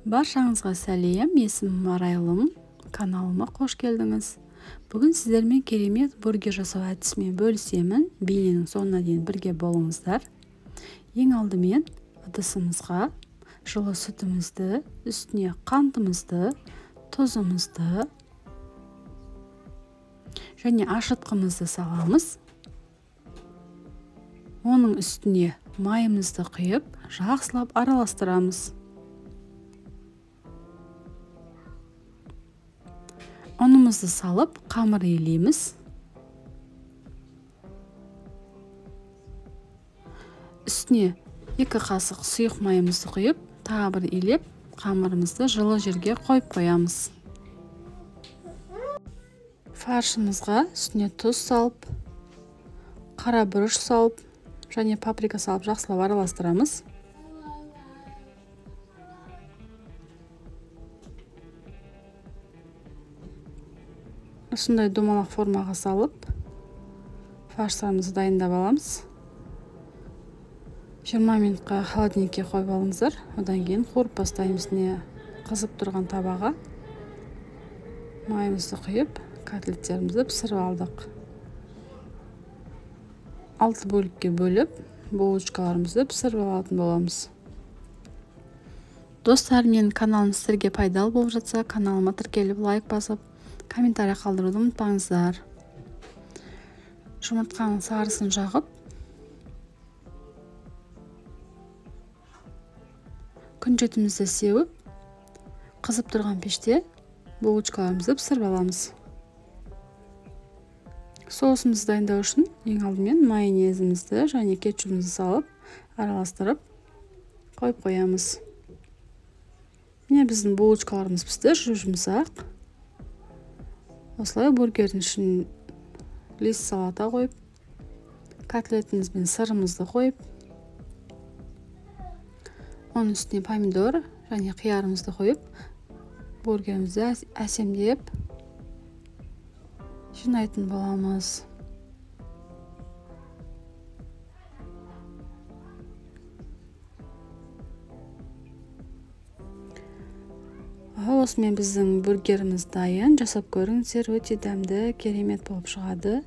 Баршаңызға сәлем, есімім Арайлым, каналыма қош келдіңіз. Бүгін сіздермен керемет бургер жасау әдісімен бөлісемін. Бейненің соңына дейін бірге болыңыздар. Ең алдымен ыдысымызға жылы сүтімізді, үстіне қантымызды, тұзымызды және ашытқымызды саламыз. Оның үстіне майымызды құйып, жақсылап араластырамыз. Ұнымызды салып, қамыр илейміз. Үстіне 2 қасық сұйық майымызды құйып, тағы бір илеп, қамырымызды жылы жерге қойып қоямыз. Фаршымызға үстіне тұз салып, қара бұрыш салып, және паприка салып жақсылап араластырамыз. Осындай домалақ формаға салып, фарштарымызды дайындап аламыз. 20 минутқа холодильникке қойып алыңыздар. Одан кейін қуырып бастаймыз. Қызып тұрған табаға майымызды құйып, котлеттерімізді пісіріп алдық. 6 бөлікке бөліп, булочкаларымызды пісіріп алатын боламыз. Достар, менің каналым сіздерге пайдалы болып жатса, каналыма тіркеліп, лайк басып, комментарий қалдыруды ұмытпаңыздар. Жұмыртқаның сарысын жағып, күнжетімізді сеуіп, қызып тұрған пеште булочкаларымызды пісіріп аламыз. Соусымызды дайындау үшін ең алдымен майонезімізді және кетчупымызды салып, араластырып қойып қоямыз. Міне біздің булочкаларымыз пісті, жұмсақ. Осылай бургердің ішін лист салата қойып, котлетіміз бен сырымызды қойып, оның үстіне помидор және қиярымызды қойып, бургерімізді әсемдеп жинайтын боламыз. Осымен біздің бургеріміз дайын. Жасап көріңіздер, өте дәмді, керемет болып шығады.